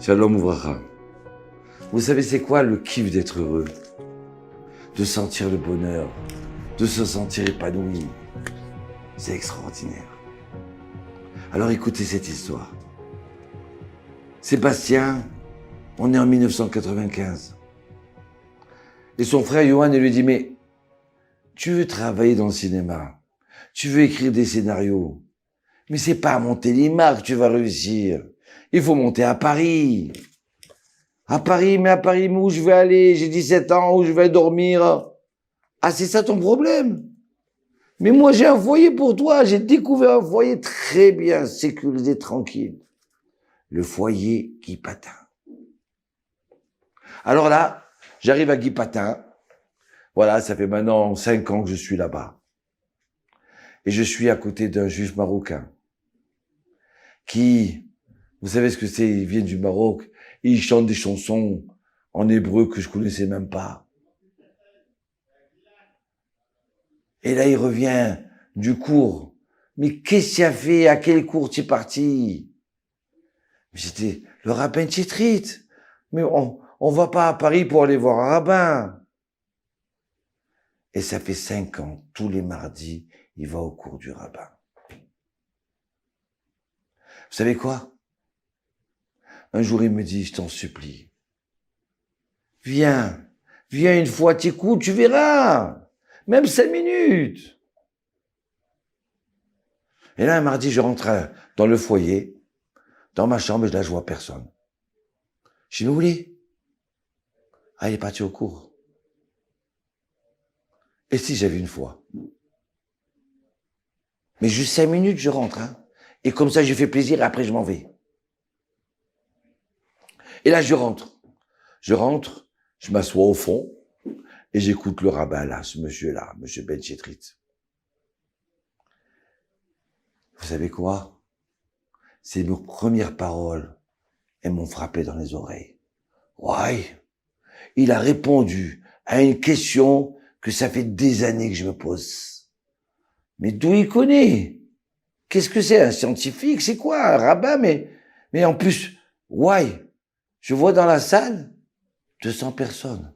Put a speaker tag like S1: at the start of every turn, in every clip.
S1: Shalom Ouvracha. Vous savez c'est quoi le kiff d'être heureux? De sentir le bonheur, de se sentir épanoui. C'est extraordinaire. Alors écoutez cette histoire. Sébastien, on est en 1995. Et son frère Johan lui dit, mais tu veux travailler dans le cinéma, tu veux écrire des scénarios, mais c'est pas à Montélimar que tu vas réussir. Il faut monter à Paris. À Paris, mais où je vais aller? J'ai 17 ans, où je vais dormir? Ah, c'est ça ton problème? Mais moi, j'ai un foyer pour toi. J'ai découvert un foyer très bien sécurisé, tranquille. Le foyer Guy Patin. Alors là, j'arrive à Guy Patin. Voilà, ça fait maintenant 5 ans que je suis là-bas. Et je suis à côté d'un juif marocain qui, vous savez ce que c'est, il vient du Maroc, et il chante des chansons en hébreu que je connaissais même pas. Et là, il revient du cours. Mais qu'est-ce qu'il a fait? À quel cours tu es parti? C'était le rabbin Tchitrit. Mais on va pas à Paris pour aller voir un rabbin. Et ça fait 5 ans, tous les mardis, il va au cours du rabbin. Vous savez quoi? Un jour, il me dit, je t'en supplie. Viens une fois, t'écoutes, tu verras. Même 5 minutes. Et là, un mardi, je rentre dans le foyer, dans ma chambre, et là, je vois personne. Je dis, mais où il est? Ah, il est parti au cours. Et si j'avais une fois? Mais juste 5 minutes, je rentre, hein. Et comme ça, je fais plaisir, et après, je m'en vais. Et là, je rentre, je m'assois au fond, et j'écoute le rabbin là, ce monsieur-là, monsieur Ben Chetrit. Vous savez quoi? Ces premières paroles, elles m'ont frappé dans les oreilles. Ouais, il a répondu à une question que ça fait des années que je me pose. Mais d'où il connaît? Qu'est-ce que c'est, un scientifique? C'est quoi, un rabbin? Mais en plus, ouais, je vois dans la salle 200 personnes,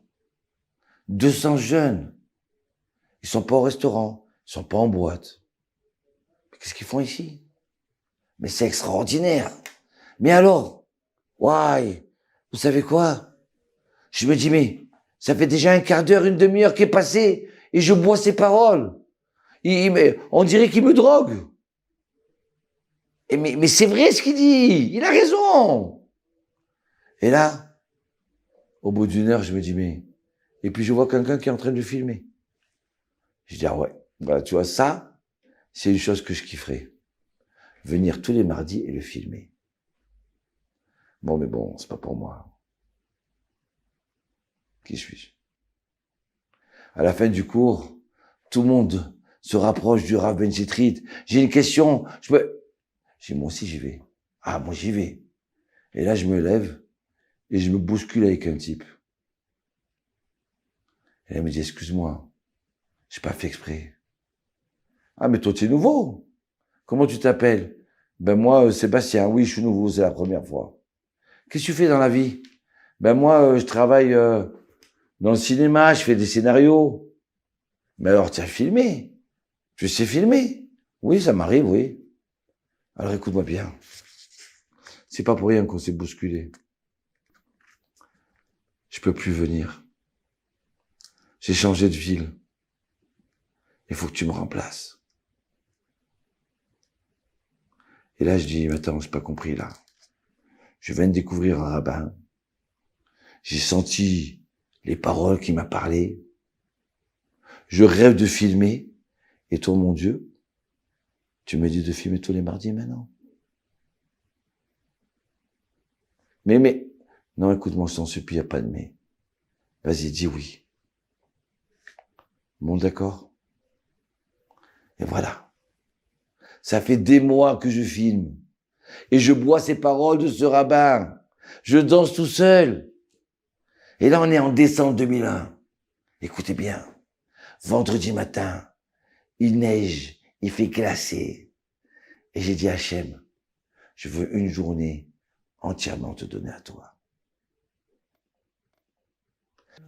S1: 200 jeunes. Ils sont pas au restaurant, ils sont pas en boîte. Qu'est-ce qu'ils font ici? Mais c'est extraordinaire. Mais alors, ouais, vous savez quoi? Je me dis, mais ça fait déjà un quart d'heure, une demi-heure qui est passée et je bois ses paroles. On dirait qu'il me drogue. Mais c'est vrai ce qu'il dit. Il a raison. Et là, au bout d'une heure, je me dis, mais... Et puis je vois quelqu'un qui est en train de filmer. Je dis, ah ouais, voilà, tu vois, ça, c'est une chose que je kifferais. Venir tous les mardis et le filmer. Bon, mais bon, c'est pas pour moi. Qui suis-je? À la fin du cours, tout le monde se rapproche du Rav Ben Chetrit. J'ai une question. J'ai moi aussi j'y vais. Ah, moi j'y vais. Et là, je me lève et je me bouscule avec un type. Et elle me dit, excuse-moi, j'ai pas fait exprès. Ah, mais toi, tu es nouveau. Comment tu t'appelles? Ben moi, Sébastien, oui, je suis nouveau, c'est la première fois. Qu'est-ce que tu fais dans la vie? Ben moi, je travaille dans le cinéma, je fais des scénarios. Mais alors, tu as filmé? Tu sais filmer? Oui, ça m'arrive, oui. Alors écoute-moi bien. C'est pas pour rien qu'on s'est bousculé. Je peux plus venir. J'ai changé de ville. Il faut que tu me remplaces. Et là, je dis, attends, j'ai pas compris, là. Je viens de découvrir un rabbin. J'ai senti les paroles qu'il m'a parlé. Je rêve de filmer. Et toi, mon Dieu, tu me dis de filmer tous les mardis maintenant. Mais, non, écoute-moi, je t'en supplie, y a pas de mais. Vas-y, dis oui. Bon, d'accord. Et voilà. Ça fait des mois que je filme. Et je bois ces paroles de ce rabbin. Je danse tout seul. Et là, on est en décembre 2001. Écoutez bien. Vendredi matin, il neige, il fait glacer. Et j'ai dit à Hachem, je veux une journée entièrement te donner à toi.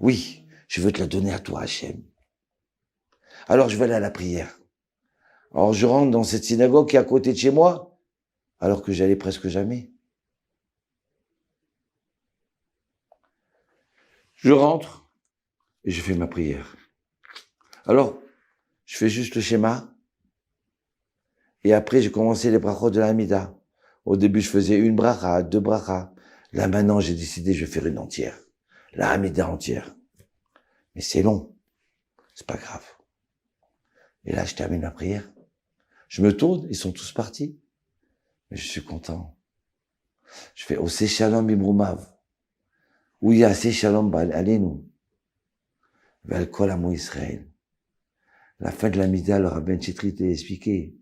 S1: Oui, je veux te la donner à toi, Hachem. Alors je vais aller à la prière. Alors je rentre dans cette synagogue qui est à côté de chez moi, alors que j'allais presque jamais. Je rentre et je fais ma prière. Alors, je fais juste le schéma. Et après, j'ai commencé les brachot de la Mida. Au début, je faisais une bracha, 2 brachas. Là, maintenant, j'ai décidé, je vais faire une entière. La Hamida entière. Mais c'est long. C'est pas grave. Et là, je termine ma prière. Je me tourne, ils sont tous partis. Mais je suis content. Je fais Ose Shalom Ibrumav. Où il y a Ose Shalom Alenu. Vel Kol Amo Israël. La fin de la Mida, le rabbin Chitrit a expliqué.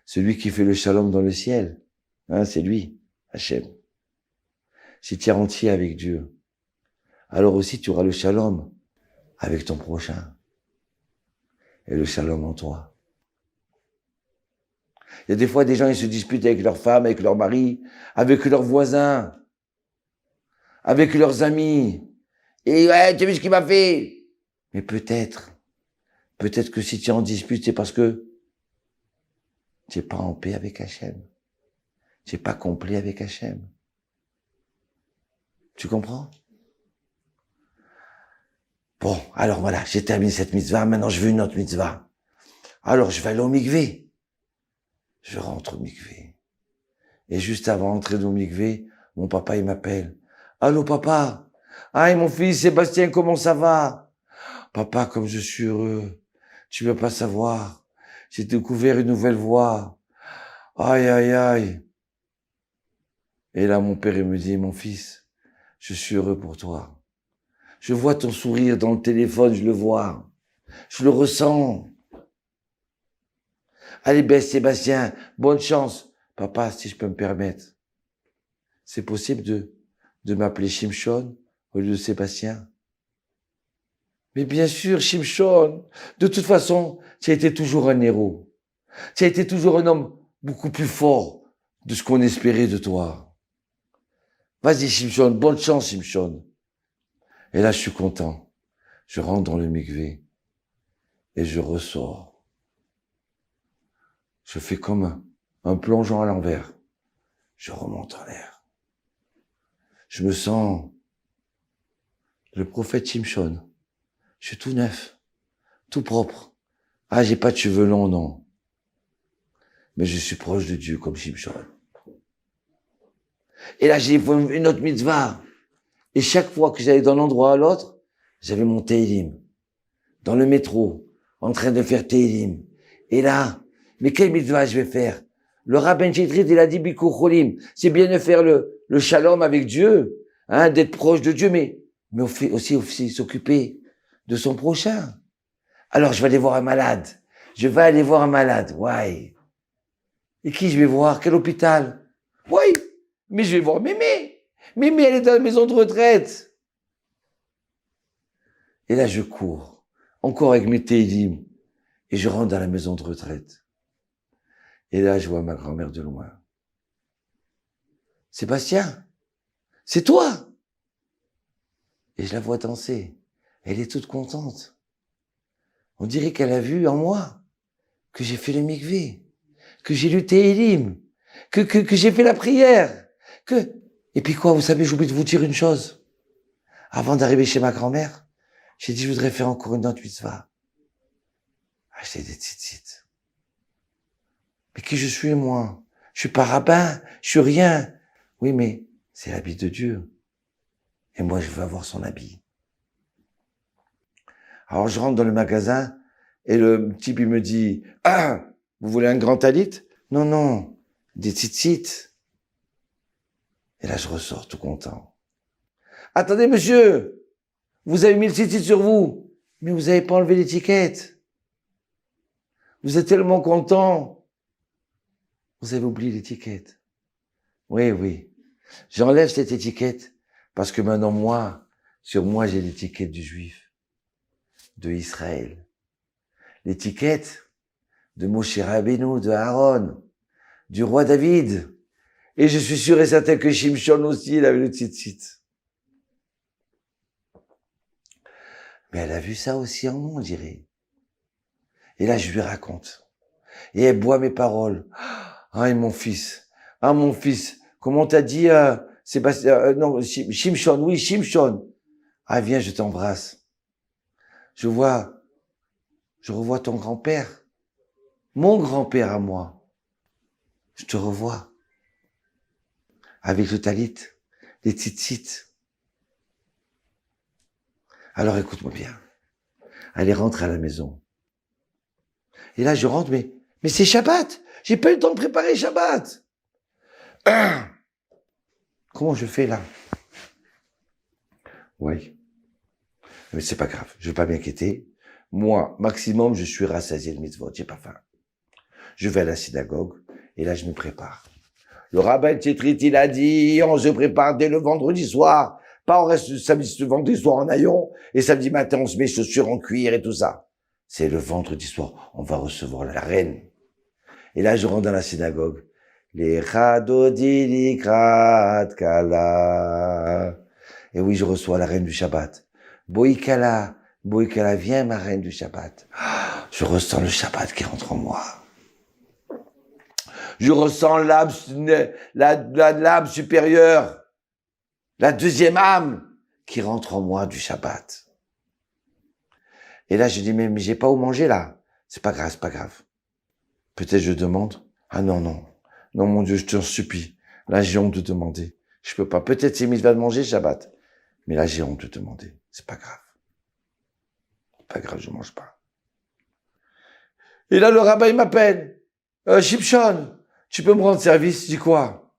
S1: Celui qui fait le shalom dans le ciel, hein, c'est lui, Hachem. Si tu es entier avec Dieu, alors aussi tu auras le shalom avec ton prochain. Et le shalom en toi. Il y a des fois des gens, ils se disputent avec leur femme, avec leur mari, avec leurs voisins, avec leurs amis. Et ouais, tu as vu ce qu'il m'a fait? Mais peut-être que si tu es en dispute, c'est parce que tu n'es pas en paix avec Hachem. Tu n'es pas complet avec Hachem. Tu comprends? Bon, alors voilà, j'ai terminé cette mitzvah, maintenant je veux une autre mitzvah. Alors je vais aller au mikvé. Je rentre au mikvé. Et juste avant d'entrer dans le mikvé, mon papa il m'appelle. Allô papa? Ah, mon fils Sébastien, comment ça va? Papa, comme je suis heureux. Tu veux pas savoir. J'ai découvert une nouvelle voie. Aïe, aïe, aïe. Et là, mon père, il me dit, mon fils, je suis heureux pour toi. Je vois ton sourire dans le téléphone, je le vois. Je le ressens. Allez, ben, Sébastien, bonne chance. Papa, si je peux me permettre. C'est possible de m'appeler Shimshon au lieu de Sébastien? Mais bien sûr, Shimshon. De toute façon, tu as été toujours un héros. Tu as été toujours un homme beaucoup plus fort de ce qu'on espérait de toi. Vas-y, Shimshon, bonne chance, Shimshon. Et là, je suis content. Je rentre dans le mikvé et je ressors. Je fais comme un plongeon à l'envers. Je remonte en l'air. Je me sens le prophète Shimshon. Je suis tout neuf, tout propre. Ah, j'ai pas de cheveux longs, non. Mais je suis proche de Dieu comme Shimshon. Et là, j'ai une autre mitzvah. Et chaque fois que j'allais d'un endroit à l'autre, j'avais mon Teilim. Dans le métro, en train de faire Teilim. Et là, mais quelle mitzvah je vais faire? Le rabbin Chitrit, il a dit Bikur Cholim. C'est bien de faire le shalom avec Dieu, hein, d'être proche de Dieu, mais aussi s'occuper de son prochain. Alors, je vais aller voir un malade. Je vais aller voir un malade. Ouais. Et qui je vais voir? Quel hôpital? Ouais. Mais je vais voir Mémé. Mémé, elle est dans la maison de retraite. Et là, je cours. Encore avec mes télim. Et je rentre dans la maison de retraite. Et là, je vois ma grand-mère de loin. Sébastien, c'est toi! Et je la vois danser. Elle est toute contente. On dirait qu'elle a vu en moi que j'ai fait le mikvé, que j'ai lu Télim, que j'ai fait la prière, Et puis quoi, vous savez, j'oublie de vous dire une chose. Avant d'arriver chez ma grand-mère, j'ai dit, je voudrais faire encore une autre mitzvah. Acheter des tzitzit. Mais qui je suis, moi? Je suis pas rabbin, je suis rien. Oui, mais c'est l'habit de Dieu. Et moi, je veux avoir son habit. Alors, je rentre dans le magasin, et le type, il me dit, ah, vous voulez un grand talit? Non, non, des tzitzit. Et là, je ressors tout content. Attendez, monsieur, vous avez mis le tzitzit sur vous, mais vous n'avez pas enlevé l'étiquette. Vous êtes tellement content. Vous avez oublié l'étiquette. Oui, oui. J'enlève cette étiquette parce que maintenant, sur moi, j'ai l'étiquette du juif, de Israël. L'étiquette de Moshe Rabbeinu, de Aaron, du roi David. Et je suis sûr et certain que Shimshon aussi, il avait le tzitzit. Mais elle a vu ça aussi en moi, on dirait. Et là, je lui raconte. Et elle boit mes paroles. Ah, et mon fils. Ah, mon fils. Comment t'as dit, Sébastien, non, Shimshon, oui, Shimshon. Ah, viens, je t'embrasse. Je revois ton grand-père. Mon grand-père à moi. Je te revois. Avec le talit, les tzitzit. Alors écoute-moi bien. Allez, rentre à la maison. Et là, je rentre, mais c'est Shabbat. J'ai pas eu le temps de préparer Shabbat. Comment je fais là? Oui. Mais c'est pas grave. Je vais pas m'inquiéter. Moi, maximum, je suis rassasié de mitzvot. J'ai pas faim. Je vais à la synagogue. Et là, je me prépare. Le rabbin Tchétrit, il a dit, on se prépare dès le vendredi soir. Pas on reste le vendredi soir en haillons. Et samedi matin, on se met chaussures en cuir et tout ça. C'est le vendredi soir. On va recevoir la reine. Et là, je rentre dans la synagogue. Les Radodi Likrat Kala. Et oui, je reçois la reine du Shabbat. Boïkala, viens ma reine du Shabbat. Je ressens le Shabbat qui rentre en moi. Je ressens l'âme supérieure, la deuxième âme qui rentre en moi du Shabbat. Et là, je dis, mais j'ai pas où manger là. C'est pas grave, c'est pas grave. Peut-être je demande. Ah non, mon Dieu, je t'en supplie. Là, j'ai honte de demander. Je peux pas. Peut-être c'est mitzvah de manger Shabbat. Mais là, j'ai honte de demander. C'est pas grave. C'est pas grave, je mange pas. Et là, le rabbin, il m'appelle. Shimshon, tu peux me rendre service? Je dis quoi?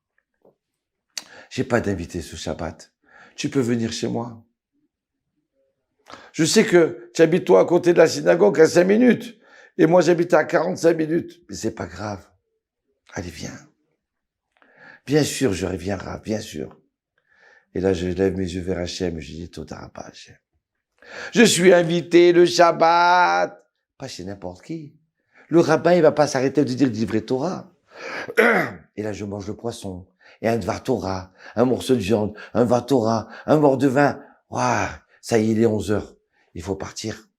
S1: J'ai pas d'invité ce Shabbat. Tu peux venir chez moi. Je sais que tu habites toi à côté de la synagogue à 5 minutes. Et moi, j'habite à 45 minutes. Mais c'est pas grave. Allez, viens. Bien sûr, je reviens, Rav, bien sûr. Et là, je lève mes yeux vers Hachem et je dis, Toda Rabba, Hachem. Je suis invité le Shabbat. Pas chez n'importe qui. Le rabbin, il va pas s'arrêter de dire livré Torah. Et là, je mange le poisson. Et un Dvar Torah, un morceau de viande, un Dvar Torah, un bord de vin. Waouh, ça y est, il est 11 heures. Il faut partir.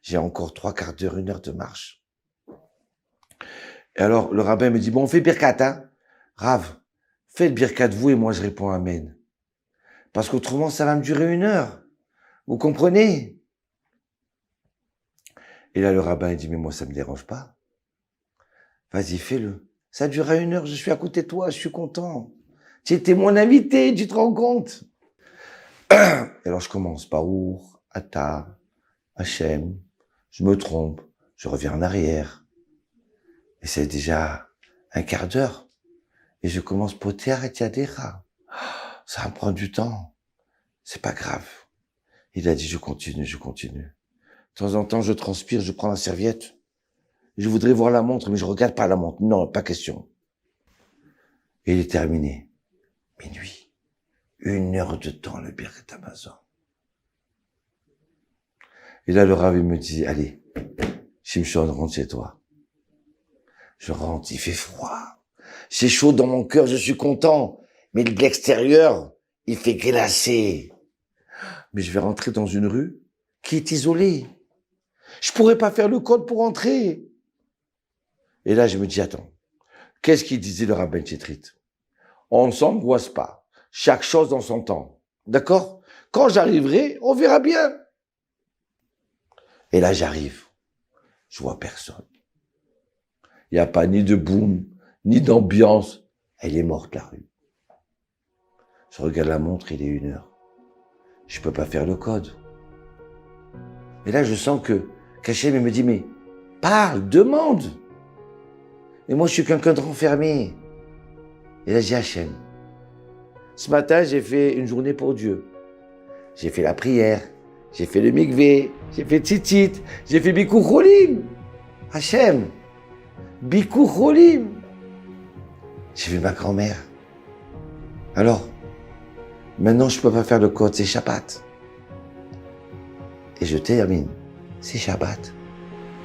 S1: J'ai encore 3/4 d'heure, 1 heure de marche. Et alors, le rabbin me dit, bon, on fait birkat, hein. Rav, faites birkat vous et moi je réponds amen. Parce qu'autrement, ça va me durer 1 heure. Vous comprenez? Et là, le rabbin, il dit, mais moi, ça me dérange pas. Vas-y, fais-le. Ça durera 1 heure, je suis à côté de toi, je suis content. Tu étais mon invité, tu te rends compte? Et alors, je commence par Our, Ata, Hachem. Je me trompe, je reviens en arrière. Et c'est déjà 1/4 d'heure. Et je commence Poter et Yadera. Ça va me prendre du temps. C'est pas grave. Il a dit, je continue. De temps en temps, je transpire, je prends la serviette. Je voudrais voir la montre, mais je regarde pas la montre. Non, pas question. Et il est terminé. Minuit. 1 heure de temps, le Birkat Amazon. Et là, le Rav, il me dit, allez, Shimshon, rentre chez toi. Je rentre, il fait froid. C'est chaud dans mon cœur, je suis content. Mais de l'extérieur, il fait glacer. Mais je vais rentrer dans une rue qui est isolée. Je pourrais pas faire le code pour entrer. Et là, je me dis, attends, qu'est-ce qu'il disait le rabbin Tchétrit? On ne s'angoisse pas. Chaque chose dans son temps. D'accord? Quand j'arriverai, on verra bien. Et là, j'arrive. Je vois personne. Il n'y a pas ni de boom, ni d'ambiance. Elle est morte, la rue. Je regarde la montre, il est 1 heure. Je peux pas faire le code. Et là, je sens que Hachem, il me dit, mais parle, demande. Et moi, je suis quelqu'un de renfermé. Et là, j'ai Hachem. Ce matin, j'ai fait une journée pour Dieu. J'ai fait la prière. J'ai fait le mikvé. J'ai fait tzitzit. J'ai fait Bikur Cholim. Hachem. Bikur Cholim. J'ai vu ma grand-mère. Alors, maintenant, je peux pas faire le code, c'est Shabbat. Et je termine. C'est Shabbat.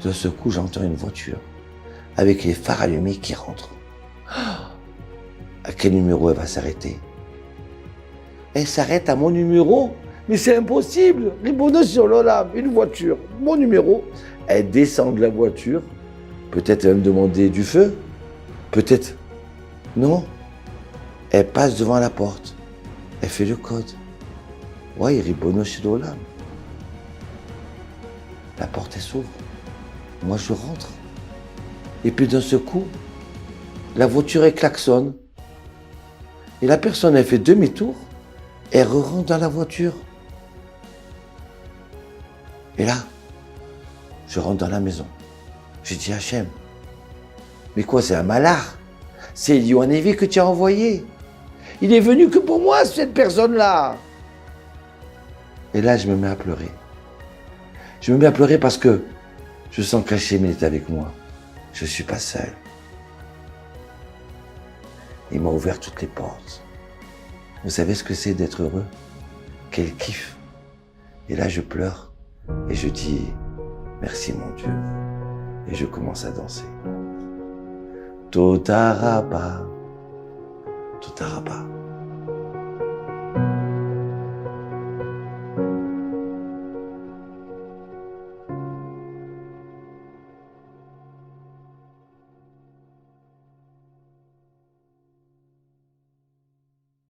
S1: De ce coup, j'entends une voiture avec les phares allumés qui rentrent. à quel numéro elle va s'arrêter? Elle s'arrête à mon numéro? Mais c'est impossible! Ribono sur l'Olam, une voiture, mon numéro. Elle descend de la voiture. Peut-être elle va me demander du feu. Peut-être. Non. Elle passe devant la porte. Elle fait le code. Ouais, Ribono sur l'Olam. La porte elle s'ouvre. Moi je rentre. Et puis d'un seul coup, la voiture elle klaxonne. Et la personne elle fait demi-tour. Elle rentre dans la voiture. Et là, je rentre dans la maison. J'ai dit Hachem, mais quoi, c'est un malard? C'est Eliyahu que tu as envoyé. Il est venu que pour moi, cette personne-là. Et là, je me mets à pleurer. Je me mets à pleurer parce que je sens qu'Hachem est avec moi. Je ne suis pas seul. Il m'a ouvert toutes les portes. Vous savez ce que c'est d'être heureux? Quel kiff! Et là, je pleure et je dis merci mon Dieu. Et je commence à danser. Toda Rabba, Toda Rabba.